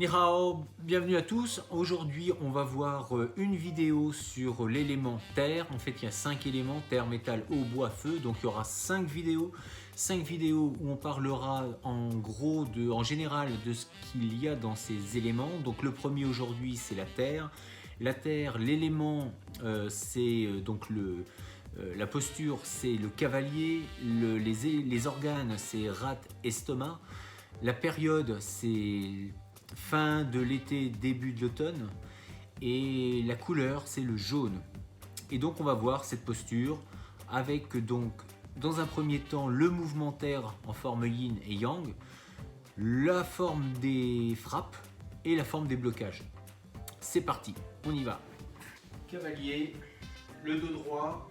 Ni hao, bienvenue à tous. Aujourd'hui, on va voir une vidéo sur l'élément terre. En fait, il y a 5 éléments, terre, métal, eau, bois, feu. Donc, il y aura 5 vidéos. 5 vidéos où on parlera en général de ce qu'il y a dans ces éléments. Donc, le premier aujourd'hui, c'est la terre. La terre, l'élément, c'est donc la posture, c'est le cavalier. Les organes, c'est rate, estomac. La période, c'est fin de l'été, début de l'automne. Et la couleur, c'est le jaune. Et donc, on va voir cette posture avec donc, dans un premier temps, le mouvement terre en forme yin et yang, la forme des frappes et la forme des blocages. C'est parti, on y va. Cavalier, le dos droit.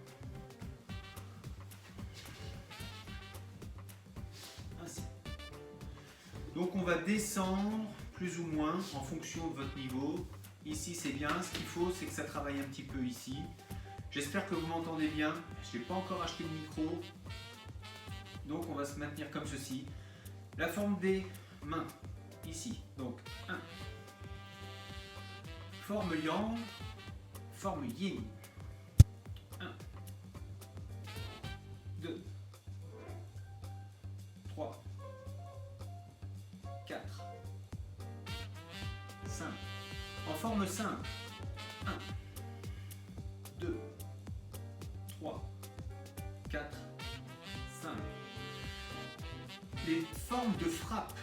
Ainsi. Donc, on va descendre plus ou moins en fonction de votre niveau. Ici c'est bien, ce qu'il faut c'est que ça travaille un petit peu ici. J'espère que vous m'entendez bien, je n'ai pas encore acheté le micro. Donc on va se maintenir comme ceci. La forme des mains, ici. Donc 1. Forme yang, forme yin. 1, 2, 3, 4. 5. En forme simple. 1, 2, 3, 4, 5. Les formes de frappe.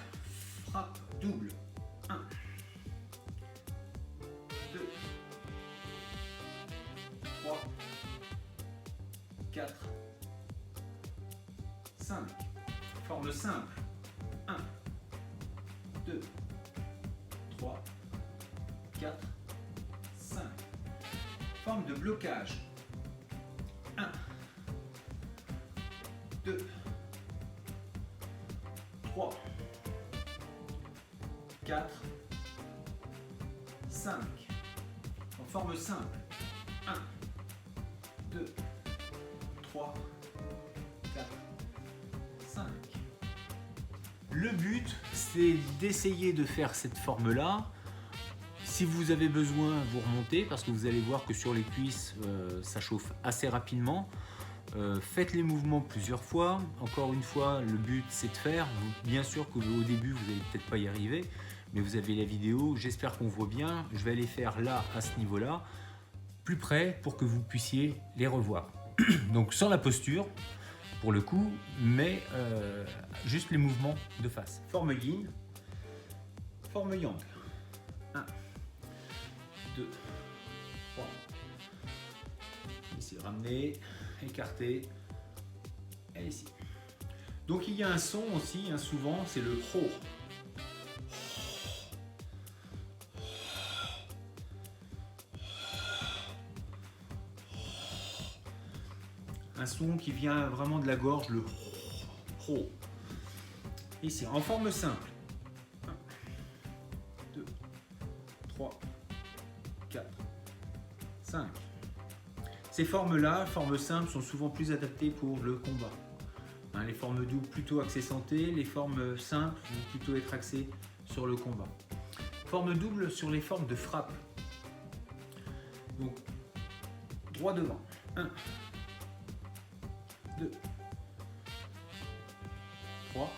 Frappe double. 1, 2, 3, 4, 5. Forme simple. 1, 2, 3, 4, 5. Forme de blocage. 1, 2, 3, 4, 5. En forme simple. 1, 2, 3, 4, 5. Le but, c'est d'essayer de faire cette forme-là. Si vous avez besoin, vous remontez parce que vous allez voir que sur les cuisses, ça chauffe assez rapidement. Faites les mouvements plusieurs fois. Encore une fois, le but c'est de faire. Bien sûr qu'au début, vous n'allez peut-être pas y arriver, mais vous avez la vidéo. J'espère qu'on voit bien. Je vais les faire là, à ce niveau-là, plus près pour que vous puissiez les revoir. Donc sans la posture, pour le coup, mais juste les mouvements de face. Forme yin, forme yang. 1, 2, 3. Ici, ramener, écarter, et ici. Donc il y a un son aussi, hein, souvent, c'est le ho. Un son qui vient vraiment de la gorge, le ho. Ici, en forme simple. 1, 2, 3, 4, 5. Ces formes-là, formes simples, sont souvent plus adaptées pour le combat. Hein, les formes doubles plutôt axées santé, les formes simples vont plutôt être axées sur le combat. Forme double sur les formes de frappe. Donc, droit devant. 1, 2, 3,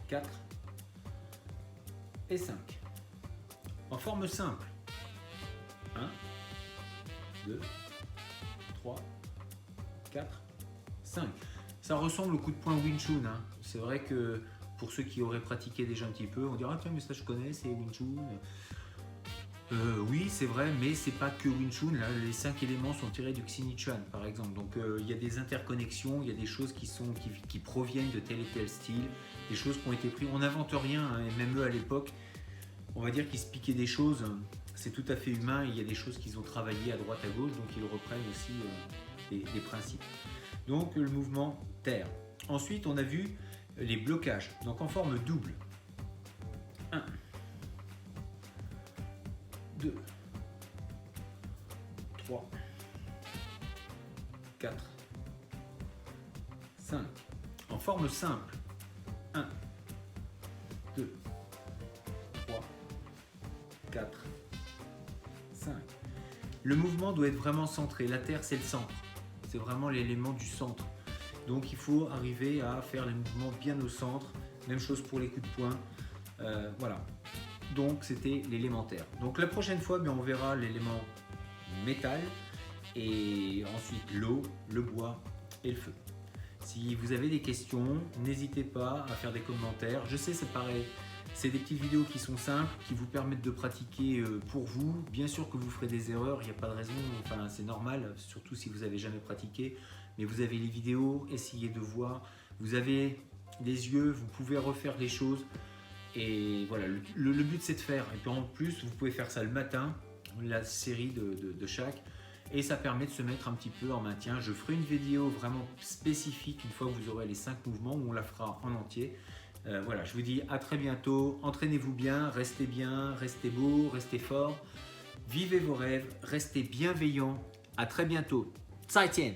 4 et 5. En forme simple. 1, 2, 3, 4, 5. Ça ressemble au coup de poing Wing Chun. Hein. C'est vrai que pour ceux qui auraient pratiqué déjà un petit peu, on dirait ah, tiens, mais ça je connais, c'est Wing Chun. Oui, c'est vrai, mais c'est pas que Wing Chun. Là, les 5 éléments sont tirés du Xinichuan, par exemple. Donc il y a des interconnexions, il y a des choses qui proviennent de tel et tel style, des choses qui ont été prises. On n'invente rien, hein, et même eux à l'époque, on va dire qu'ils se piquaient des choses. C'est tout à fait humain, il y a des choses qu'ils ont travaillées à droite à gauche, donc ils reprennent aussi des principes. Donc le mouvement terre. Ensuite, on a vu les blocages, donc en forme double. 1, 2, 3, 4, 5. En forme simple. 1, 2, 4, 5. Le mouvement doit être vraiment centré. La terre, c'est le centre. C'est vraiment l'élément du centre. Donc il faut arriver à faire les mouvements bien au centre. Même chose pour les coups de poing. Voilà. Donc c'était l'élémentaire. Donc la prochaine fois, on verra l'élément métal et ensuite l'eau, le bois et le feu. Si vous avez des questions, n'hésitez pas à faire des commentaires. Je sais, c'est pareil. C'est des petites vidéos qui sont simples, qui vous permettent de pratiquer pour vous. Bien sûr que vous ferez des erreurs, il n'y a pas de raison, enfin c'est normal, surtout si vous n'avez jamais pratiqué. Mais vous avez les vidéos, essayez de voir. Vous avez les yeux, vous pouvez refaire les choses. Et voilà, le but c'est de faire. Et puis en plus, vous pouvez faire ça le matin, la série de chaque. Et ça permet de se mettre un petit peu en maintien. Je ferai une vidéo vraiment spécifique une fois que vous aurez les 5 mouvements où on la fera en entier. Voilà, je vous dis à très bientôt. Entraînez-vous bien, restez beau, restez fort. Vivez vos rêves, restez bienveillants. À très bientôt. 再见